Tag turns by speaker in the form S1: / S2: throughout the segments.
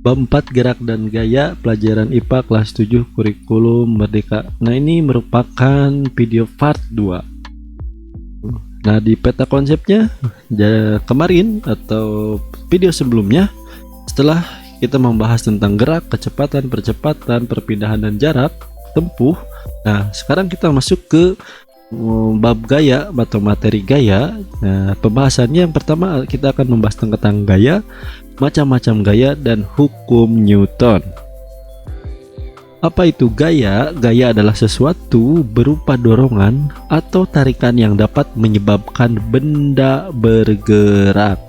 S1: Bab 4 Gerak dan Gaya, pelajaran IPA kelas 7 kurikulum Merdeka. Nah, ini merupakan video part 2. Nah, di peta konsepnya kemarin atau video sebelumnya, setelah kita membahas tentang gerak, kecepatan, percepatan, perpindahan dan jarak tempuh. Nah, sekarang kita masuk ke bab gaya atau materi gaya. Nah, pembahasannya yang pertama kita akan membahas tentang gaya, macam-macam gaya, dan hukum Newton. Apa itu gaya? Gaya adalah sesuatu berupa dorongan atau tarikan yang dapat menyebabkan benda bergerak.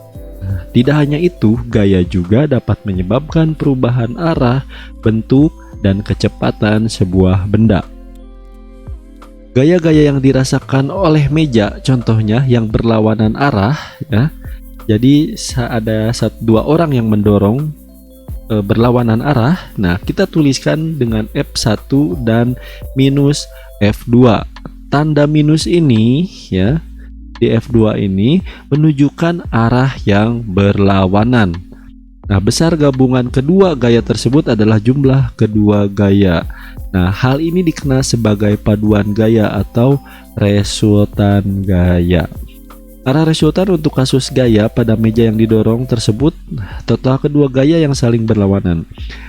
S1: Tidak hanya itu, gaya juga dapat menyebabkan perubahan arah, bentuk, dan kecepatan sebuah benda. Gaya-gaya yang dirasakan oleh meja, contohnya yang berlawanan arah, ya. Jadi ada dua orang yang mendorong berlawanan arah. Nah, kita tuliskan dengan F1 dan minus F2. Tanda minus ini, ya, di F2 ini menunjukkan arah yang berlawanan. Nah, besar gabungan kedua gaya tersebut adalah jumlah kedua gaya. Nah, hal ini dikenal sebagai paduan gaya atau resultan gaya. Arah resultan untuk kasus gaya pada meja yang didorong tersebut total kedua gaya yang saling berlawanan.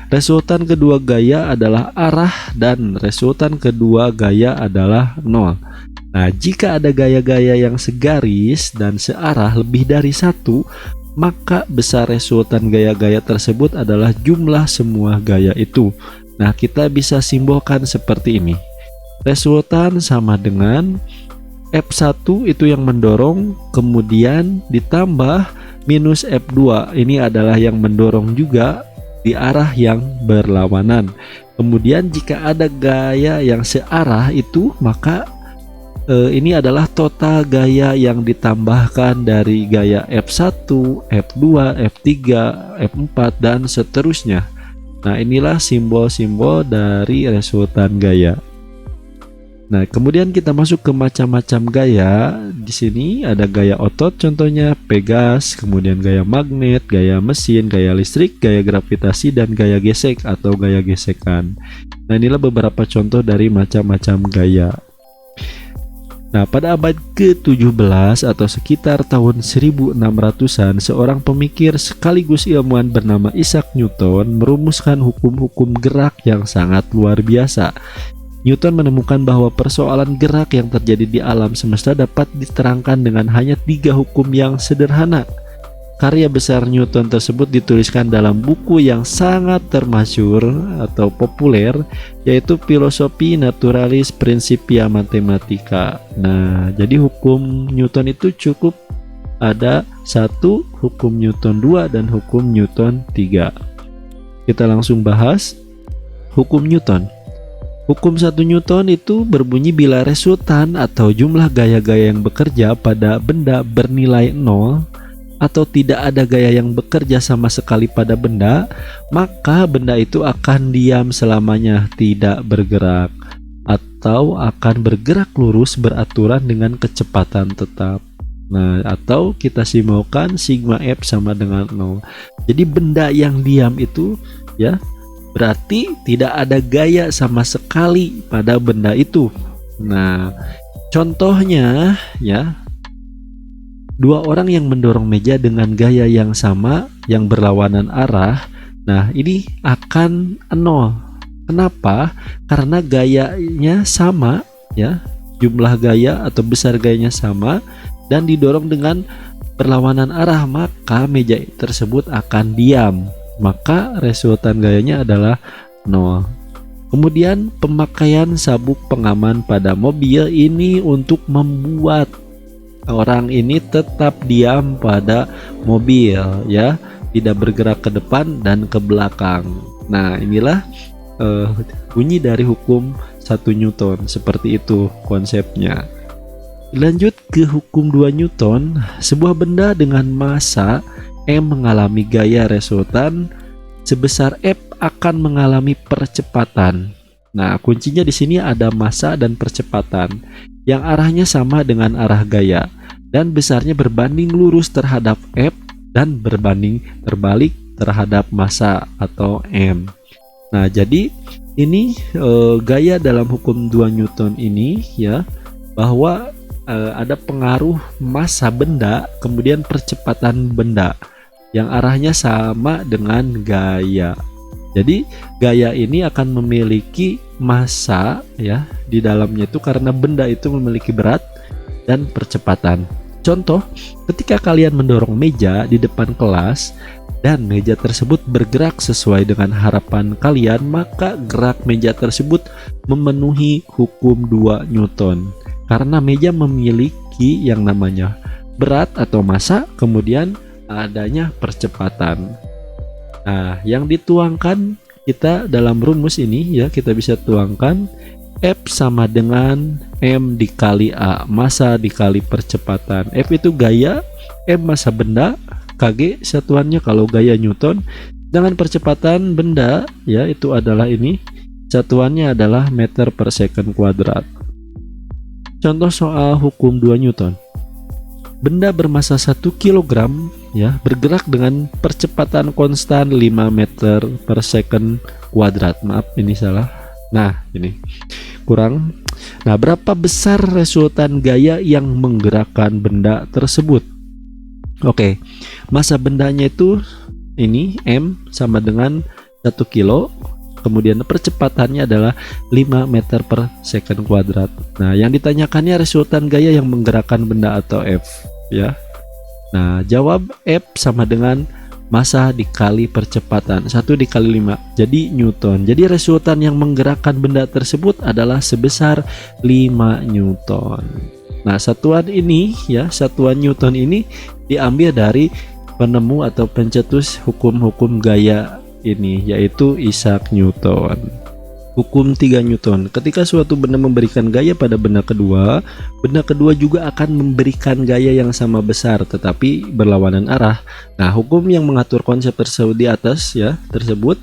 S1: Resultan kedua gaya adalah arah dan resultan kedua gaya adalah 0. Nah, jika ada gaya-gaya yang segaris dan searah lebih dari satu, maka besar resultan gaya-gaya tersebut adalah jumlah semua gaya itu. Nah, kita bisa simbolkan seperti ini. Resultan sama dengan F1 itu yang mendorong, kemudian ditambah minus F2, ini adalah yang mendorong juga di arah yang berlawanan. Kemudian jika ada gaya yang searah itu, maka ini adalah total gaya yang ditambahkan dari gaya F1, F2, F3, F4, dan seterusnya. Nah, inilah simbol-simbol dari resultan gaya. Nah, kemudian kita masuk ke macam-macam gaya. Di sini ada gaya otot, contohnya pegas, kemudian gaya magnet, gaya mesin, gaya listrik, gaya gravitasi, dan gaya gesek atau gaya gesekan. Nah, inilah beberapa contoh dari macam-macam gaya. Nah, pada abad ke-17 atau sekitar tahun 1600-an, seorang pemikir sekaligus ilmuwan bernama Isaac Newton merumuskan hukum-hukum gerak yang sangat luar biasa. Newton menemukan bahwa persoalan gerak yang terjadi di alam semesta dapat diterangkan dengan hanya 3 hukum yang sederhana. Karya besar Newton tersebut dituliskan dalam buku yang sangat termasyhur atau populer, yaitu Philosophiae Naturalis Principia Mathematica. Nah, jadi hukum Newton itu cukup ada 1, hukum Newton 2, dan hukum Newton 3. Kita langsung bahas hukum Newton. Hukum 1 Newton itu berbunyi bila resultan atau jumlah gaya-gaya yang bekerja pada benda bernilai 0 atau tidak ada gaya yang bekerja sama sekali pada benda, maka benda itu akan diam selamanya, tidak bergerak, atau akan bergerak lurus beraturan dengan kecepatan tetap. Nah, atau kita simbolkan sigma F sama dengan 0. Jadi benda yang diam itu, ya, berarti tidak ada gaya sama sekali pada benda itu. Nah, contohnya, ya, 2 orang yang mendorong meja dengan gaya yang sama yang berlawanan arah. Nah, ini akan 0. Kenapa? Karena gayanya sama, ya, jumlah gaya atau besar gayanya sama dan didorong dengan berlawanan arah, maka meja tersebut akan diam. Maka resultan gayanya adalah 0. Kemudian pemakaian sabuk pengaman pada mobil ini untuk membuat orang ini tetap diam pada mobil, ya, tidak bergerak ke depan dan ke belakang. Nah, inilah bunyi dari hukum 1 Newton, seperti itu konsepnya. Lanjut ke hukum 2 Newton. Sebuah benda dengan massa M mengalami gaya resultan sebesar F akan mengalami percepatan. Nah, kuncinya di sini ada massa dan percepatan yang arahnya sama dengan arah gaya dan besarnya berbanding lurus terhadap F dan berbanding terbalik terhadap massa atau M. Nah, jadi ini gaya dalam hukum 2 Newton ini ya, bahwa ada pengaruh massa benda kemudian percepatan benda yang arahnya sama dengan gaya. Jadi gaya ini akan memiliki massa ya di dalamnya itu karena benda itu memiliki berat dan percepatan. Contoh, ketika kalian mendorong meja di depan kelas dan meja tersebut bergerak sesuai dengan harapan kalian, maka gerak meja tersebut memenuhi hukum 2 Newton. Karena meja memiliki yang namanya berat atau massa, kemudian adanya percepatan. Nah, yang dituangkan kita dalam rumus ini ya, kita bisa tuangkan F sama dengan M dikali A, massa dikali percepatan. F itu gaya, M massa benda, Kg satuannya kalau gaya Newton, dengan percepatan benda ya itu adalah ini, satuannya adalah meter per second kuadrat. Contoh soal hukum 2 Newton. Benda bermassa 1 kg ya bergerak dengan percepatan konstan 5 meter per second kuadrat. Maaf ini salah. Nah, ini kurang. Nah, berapa besar resultan gaya yang menggerakkan benda tersebut? Oke. Massa bendanya itu ini M sama dengan 1 kilo. Kemudian percepatannya adalah 5 meter per second kuadrat. Nah, yang ditanyakannya resultan gaya yang menggerakkan benda atau F ya. Nah, jawab F sama dengan massa dikali percepatan, 1 dikali 5 jadi Newton. Jadi resultan yang menggerakkan benda tersebut adalah sebesar 5 Newton. Nah, satuan ini ya, satuan Newton ini diambil dari penemu atau pencetus hukum-hukum gaya ini, yaitu Isaac Newton. Hukum 3 Newton. Ketika suatu benda memberikan gaya pada benda kedua juga akan memberikan gaya yang sama besar tetapi berlawanan arah. Nah, hukum yang mengatur konsep tersebut di atas ya tersebut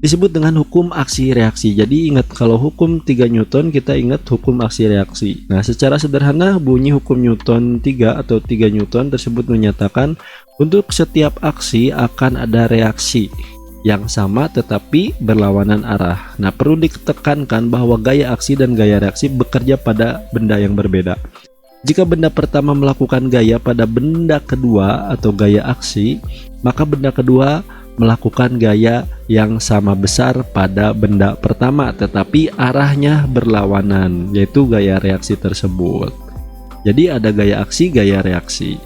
S1: disebut dengan hukum aksi reaksi. Jadi ingat, kalau hukum 3 Newton kita ingat hukum aksi reaksi. Nah, secara sederhana bunyi hukum Newton 3 atau 3 Newton tersebut menyatakan untuk setiap aksi akan ada reaksi yang sama tetapi berlawanan arah. Nah, perlu ditekankan bahwa gaya aksi dan gaya reaksi bekerja pada benda yang berbeda. Jika benda pertama melakukan gaya pada benda kedua atau gaya aksi, maka benda kedua melakukan gaya yang sama besar pada benda pertama tetapi arahnya berlawanan, yaitu gaya reaksi tersebut. Jadi ada gaya aksi, gaya reaksi.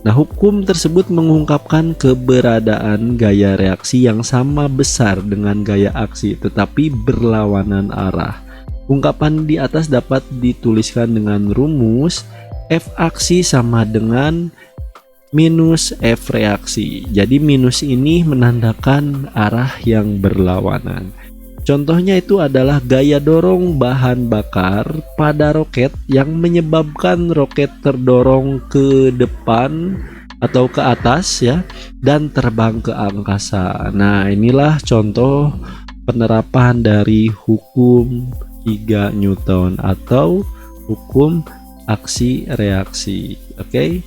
S1: Nah, hukum tersebut mengungkapkan keberadaan gaya reaksi yang sama besar dengan gaya aksi tetapi berlawanan arah. Ungkapan di atas dapat dituliskan dengan rumus F aksi sama dengan minus F reaksi. Jadi minus ini menandakan arah yang berlawanan. Contohnya itu adalah gaya dorong bahan bakar pada roket yang menyebabkan roket terdorong ke depan atau ke atas ya dan terbang ke angkasa. Nah, inilah contoh penerapan dari hukum 3 Newton atau hukum aksi reaksi. Oke.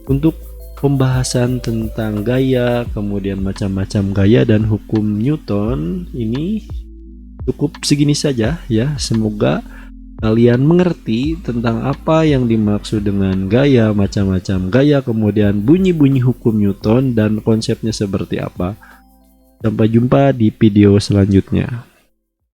S1: Untuk pembahasan tentang gaya, kemudian macam-macam gaya dan hukum Newton ini cukup segini saja ya. Semoga kalian mengerti tentang apa yang dimaksud dengan gaya, macam-macam gaya, kemudian bunyi-bunyi hukum Newton dan konsepnya seperti apa. Sampai jumpa di video selanjutnya.